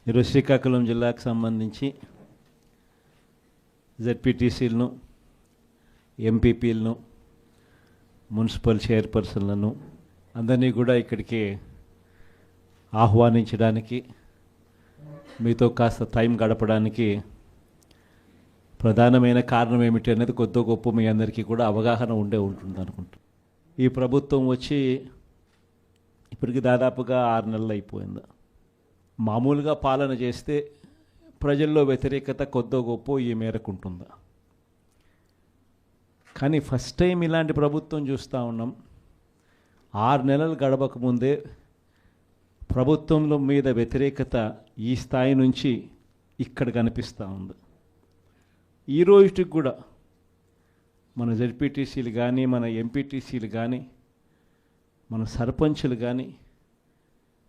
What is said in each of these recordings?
ఈరోజు శ్రీకాకుళం జిల్లాకు సంబంధించి జెడ్పీటీసీలను, ఎంపీపీలను, మున్సిపల్ చైర్పర్సన్లను అందరినీ కూడా ఇక్కడికి ఆహ్వానించడానికి, మీతో కాస్త టైం గడపడానికి ప్రధానమైన కారణం ఏమిటి అనేది కొద్ది గొప్ప మీ అందరికీ కూడా అవగాహన ఉంటుంది అనుకుంటా. ఈ ప్రభుత్వం వచ్చి ఇప్పటికి దాదాపుగా 6 నెలలు అయిపోయింది. మామూలుగా పాలన చేస్తే ప్రజల్లో వ్యతిరేకత కొద్దో గొప్ప ఈ మేరకు ఉంటుందా, కానీ ఫస్ట్ టైం ఇలాంటి ప్రభుత్వం చూస్తూ ఉన్నాం. 6 నెలలు గడవకముందే ప్రభుత్వంలో మీద వ్యతిరేకత ఈ స్థాయి నుంచి ఇక్కడ కనిపిస్తూ ఉంది. ఈ రోజుకి కూడా మన జెడ్పీటీసీలు కానీ, మన ఎంపీటీసీలు కానీ, మన సర్పంచులు కానీ,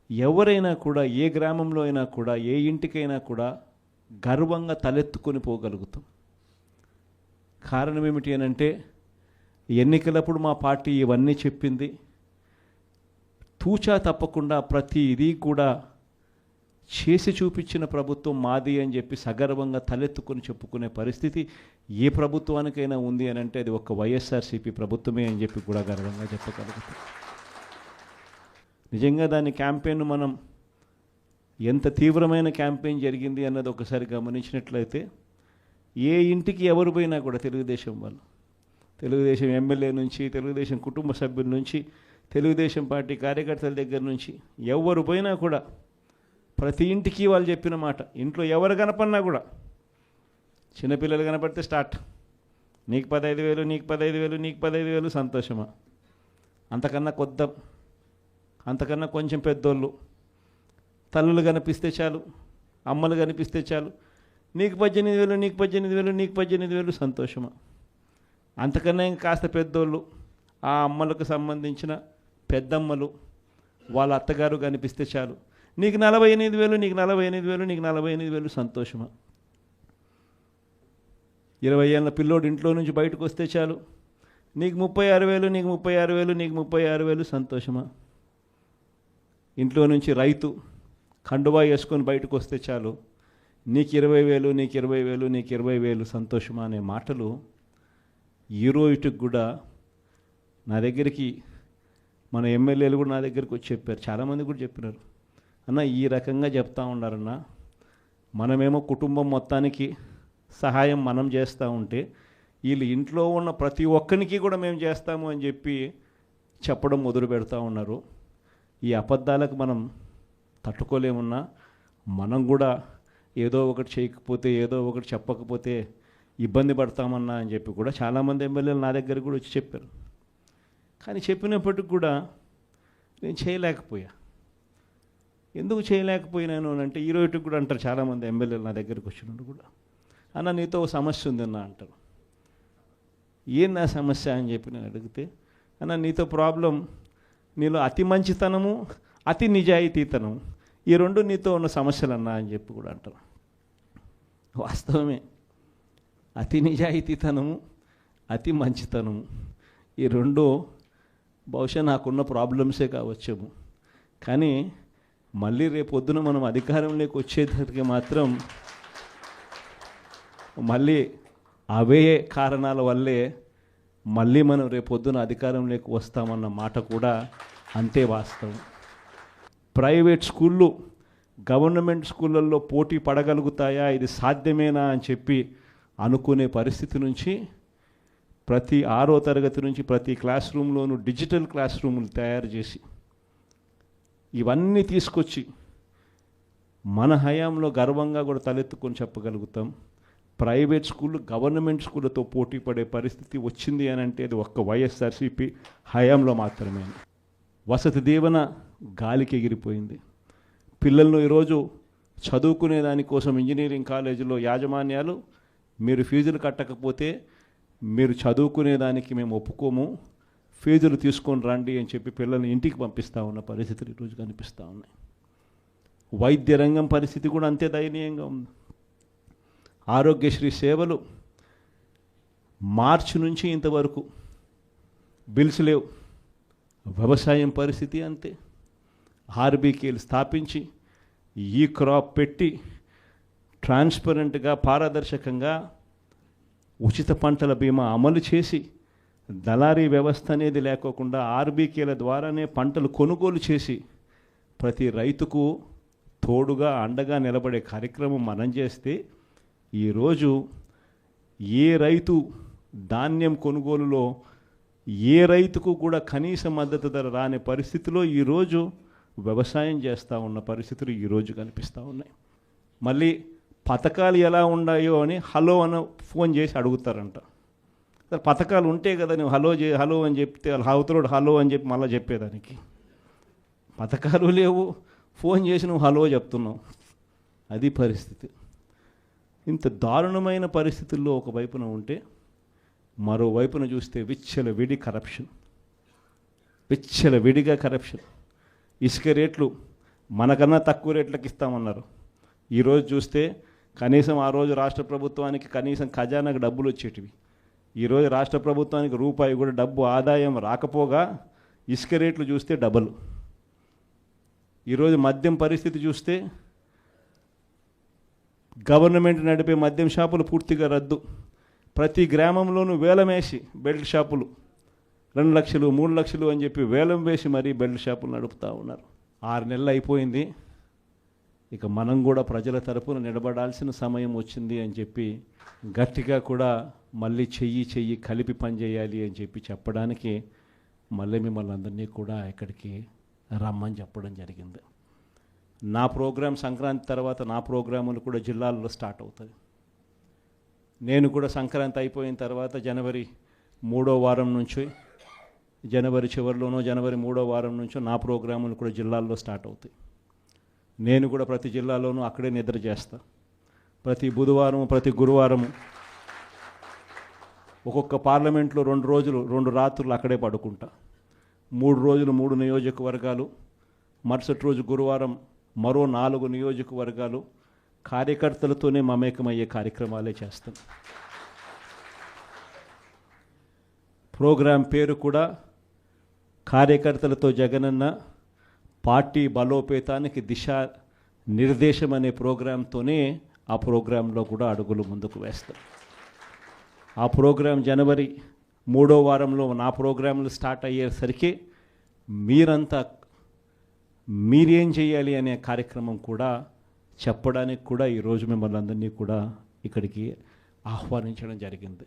ఎవరైనా కూడా ఏ గ్రామంలో అయినా కూడా, ఏ ఇంటికైనా కూడా గర్వంగా తలెత్తుకొని పోగలుగుతాం. కారణం ఏమిటి అని అంటే, ఎన్నికలప్పుడు మా పార్టీ ఇవన్నీ చెప్పింది. తూచా తప్పకుండా ప్రతి ఇది కూడా చేసి చూపించిన ప్రభుత్వం మాది అని చెప్పి సగర్వంగా తలెత్తుకొని చెప్పుకునే పరిస్థితి ఏ ప్రభుత్వానికైనా ఉంది అని అంటే అది ఒక వైఎస్ఆర్సీపీ ప్రభుత్వమే అని చెప్పి కూడా గర్వంగా చెప్పగలుగుతాం. నిజంగా దాని క్యాంపెయిన్ మనం ఎంత తీవ్రమైన క్యాంపెయిన్ జరిగింది అన్నది ఒకసారి గమనించినట్లయితే, ఏ ఇంటికి ఎవరు పోయినా కూడా తెలుగుదేశం వాళ్ళు, తెలుగుదేశం ఎమ్మెల్యే నుంచి, తెలుగుదేశం కుటుంబ సభ్యుల నుంచి, తెలుగుదేశం పార్టీ కార్యకర్తల దగ్గర నుంచి ఎవరు పోయినా కూడా ప్రతి ఇంటికి వాళ్ళు చెప్పిన మాట, ఇంట్లో ఎవరు కనపడినా కూడా, చిన్నపిల్లలు కనపడితే స్టార్ట్, నీకు 15,000, నీకు 15,000, నీకు 15,000, సంతోషమా? అంతకన్నా అంతకన్నా కొంచెం పెద్దోళ్ళు, తల్లులు కనిపిస్తే చాలు, అమ్మలు కనిపిస్తే చాలు, నీకు 18,000, నీకు 18,000, నీకు 18,000, సంతోషమా? అంతకన్నా ఇంకా కాస్త పెద్దోళ్ళు, ఆ అమ్మలకు సంబంధించిన పెద్దమ్మలు, వాళ్ళ అత్తగారు కనిపిస్తే చాలు, నీకు 48,000, నీకు 48,000, నీకు 48,000, సంతోషమా? 20 ఏళ్ళ పిల్లోడు ఇంట్లో నుంచి బయటకు వస్తే చాలు, నీకు 36,000, నీకు 36,000, నీకు 36,000, సంతోషమా? ఇంట్లో నుంచి రైతు కండువా వేసుకొని బయటకు వస్తే చాలు, నీకు 20,000, నీకు 20,000, నీకు 20,000, సంతోషమా అనే మాటలు ఈ రోజుకి కూడా నా దగ్గరికి మన ఎమ్మెల్యేలు కూడా నా దగ్గరికి వచ్చి చెప్పారు. చాలామంది కూడా చెప్పినారు, అన్న ఈ రకంగా చెప్తా ఉన్నారన్న, మనమేమో కుటుంబం మొత్తానికి సహాయం మనం చేస్తూ ఉంటే వీళ్ళు ఇంట్లో ఉన్న ప్రతి ఒక్కరికి కూడా మేము చేస్తాము అని చెప్పి చెప్పడం మొదలు పెడతా ఉన్నారు. ఈ అబద్ధాలకు మనం తట్టుకోలేమున్నా, మనం కూడా ఏదో ఒకటి చేయకపోతే, ఏదో ఒకటి చెప్పకపోతే ఇబ్బంది పడతామన్నా అని చెప్పి కూడా చాలామంది ఎమ్మెల్యేలు నా దగ్గర కూడా వచ్చి చెప్పారు. కానీ చెప్పినప్పటికి కూడా నేను చేయలేకపోయా. ఎందుకు చేయలేకపోయినాను అని అంటే, ఈ రోజుకి కూడా అంటారు చాలామంది ఎమ్మెల్యేలు నా దగ్గరికి వచ్చినప్పుడు కూడా, అన్న నీతో ఓ సమస్య ఉందన్న అంటారు. ఏంది ఆ సమస్య అని చెప్పి నేను అడిగితే, అన్న నీతో ప్రాబ్లం, నీలో అతి మంచితనము, అతి నిజాయితీతనం, ఈ రెండు నీతో ఉన్న సమస్యలు అన్నా అని చెప్పి కూడా అంటారు. వాస్తవమే, అతి నిజాయితీతనము, అతి మంచితనము, ఈ రెండు బహుశా నాకున్న ప్రాబ్లమ్సే కావచ్చేమో. కానీ మళ్ళీ రేపొద్దున మనం అధికారంలోకి వచ్చేసరికి మాత్రం మళ్ళీ అవే కారణాల వల్లే మళ్ళీ మనం రేపొద్దున అధికారంలోకి వస్తామన్న మాట కూడా అంతే వాస్తవం. ప్రైవేట్ స్కూళ్ళు గవర్నమెంట్ స్కూళ్ళల్లో పోటీ పడగలుగుతాయా, ఇది సాధ్యమేనా అని చెప్పి అనుకునే పరిస్థితి నుంచి ప్రతి 6వ తరగతి నుంచి ప్రతి క్లాస్ రూమ్లోనూ డిజిటల్ క్లాస్ రూములు తయారు చేసి ఇవన్నీ తీసుకొచ్చి మన హయాంలో గర్వంగా కూడా తలెత్తుకొని చెప్పగలుగుతాం. ప్రైవేట్ స్కూళ్ళు గవర్నమెంట్ స్కూళ్ళతో పోటీ పడే పరిస్థితి వచ్చింది అని అంటే అది ఒక్క వైఎస్ఆర్సీపీ హయాంలో మాత్రమే. వసతి దీవెన గాలికి ఎగిరిపోయింది. పిల్లలను ఈరోజు చదువుకునే దానికోసం ఇంజనీరింగ్ కాలేజీలో యాజమాన్యాలు, మీరు ఫీజులు కట్టకపోతే మీరు చదువుకునేదానికి మేము ఒప్పుకోము, ఫీజులు తీసుకొని రండి అని చెప్పి పిల్లల్ని ఇంటికి పంపిస్తూ ఉన్న పరిస్థితులు ఈరోజు కనిపిస్తూ ఉన్నాయి. వైద్య రంగం పరిస్థితి కూడా అంతే దయనీయంగా ఉంది. ఆరోగ్యశ్రీ సేవలు మార్చి నుంచి ఇంతవరకు బిల్స్ లేవు. వ్యవసాయం పరిస్థితి అంతే. ఆర్బీకేలు స్థాపించి ఈ క్రాప్ పెట్టి ట్రాన్స్పరెంట్గా పారదర్శకంగా ఉచిత పంటల బీమా అమలు చేసి దళారీ వ్యవస్థ అనేది లేకోకుండా ఆర్బీకేల ద్వారానే పంటలు కొనుగోలు చేసి ప్రతి రైతుకు తోడుగా అండగా నిలబడే కార్యక్రమం మనం చేస్తే ఈరోజు ఏ రైతు ధాన్యం కొనుగోలులో ఏ రైతుకు కూడా కనీస మద్దతు ధర రాని పరిస్థితిలో ఈరోజు వ్యవసాయం చేస్తూ ఉన్న పరిస్థితులు ఈరోజు కనిపిస్తూ ఉన్నాయి. మళ్ళీ పథకాలు ఎలా ఉన్నాయో అని హలో అని ఫోన్ చేసి అడుగుతారంట. పథకాలు ఉంటే కదా నువ్వు హలో అని చెప్తే అవతలోడు హలో అని చెప్పి మళ్ళీ చెప్పేదానికి. పథకాలు లేవు, ఫోన్ చేసి నువ్వు హలో చెప్తున్నావు. అది పరిస్థితి. ఇంత దారుణమైన పరిస్థితుల్లో ఒకవైపున ఉంటే మరోవైపున చూస్తే విచ్చలవిడిగా కరప్షన్. ఇసుక రేట్లు మనకన్నా తక్కువ రేట్లకు ఇస్తామన్నారు. ఈరోజు చూస్తే కనీసం ఆ రోజు రాష్ట్ర ప్రభుత్వానికి కనీసం ఖజానాకు డబ్బులు వచ్చేటివి. ఈరోజు రాష్ట్ర ప్రభుత్వానికి రూపాయి కూడా డబ్బు ఆదాయం రాకపోగా ఇసుక రేట్లు చూస్తే డబల్. ఈరోజు మద్యం పరిస్థితి చూస్తే గవర్నమెంట్ నడిపే మద్యం షాపులు పూర్తిగా రద్దు. ప్రతి గ్రామంలోనూ వేలం వేసి బెల్ట్ షాపులు 2 లక్షలు 3 లక్షలు అని చెప్పి వేలం వేసి మరీ బెల్ట్ షాపులు నడుపుతూ ఉన్నారు. 6 నెలలు అయిపోయింది. ఇక మనం కూడా ప్రజల తరపున నిలబడాల్సిన సమయం వచ్చింది అని చెప్పి గట్టిగా కూడా మళ్ళీ చెయ్యి కలిపి పనిచేయాలి అని చెప్పి చెప్పడానికి మళ్ళీ మిమ్మల్ని అందరినీ కూడా ఇక్కడికి రమ్మని చెప్పడం జరిగింది. నా ప్రోగ్రాం సంక్రాంతి తర్వాత నా ప్రోగ్రాములు కూడా జిల్లాల్లో స్టార్ట్ అవుతాయి. నేను కూడా సంక్రాంతి అయిపోయిన తర్వాత జనవరి 3వ వారం నుంచి జనవరి చివరిలోనో జనవరి 3వ వారం నుంచో నా ప్రోగ్రాములు కూడా జిల్లాల్లో స్టార్ట్ అవుతాయి. నేను కూడా ప్రతి జిల్లాలోనూ అక్కడే నిద్ర చేస్తా. ప్రతి బుధవారం ప్రతి గురువారం ఒక్కొక్క పార్లమెంట్లో 2 రోజులు 2 రాత్రులు అక్కడే పడుకుంటా. 3 రోజులు 3 నియోజకవర్గాలు, మరుసటి రోజు గురువారం మరో 4 నియోజకవర్గాలు కార్యకర్తలతోనే మమేకమయ్యే కార్యక్రమాలే చేస్తాం. ప్రోగ్రాం పేరు కూడా కార్యకర్తలతో జగనన్న పార్టీ బలోపేతానికి దిశ నిర్దేశం అనే ప్రోగ్రాంతోనే ఆ ప్రోగ్రాంలో కూడా అడుగులు ముందుకు వేస్తాం. ఆ ప్రోగ్రాం జనవరి 3వ వారంలో నా ప్రోగ్రాంలు స్టార్ట్ అయ్యేసరికి మీరేం చేయాలి అనే కార్యక్రమం కూడా చెప్పడానికి కూడా ఈరోజు మిమ్మల్ని అందరినీ కూడా ఇక్కడికి ఆహ్వానించడం జరిగింది.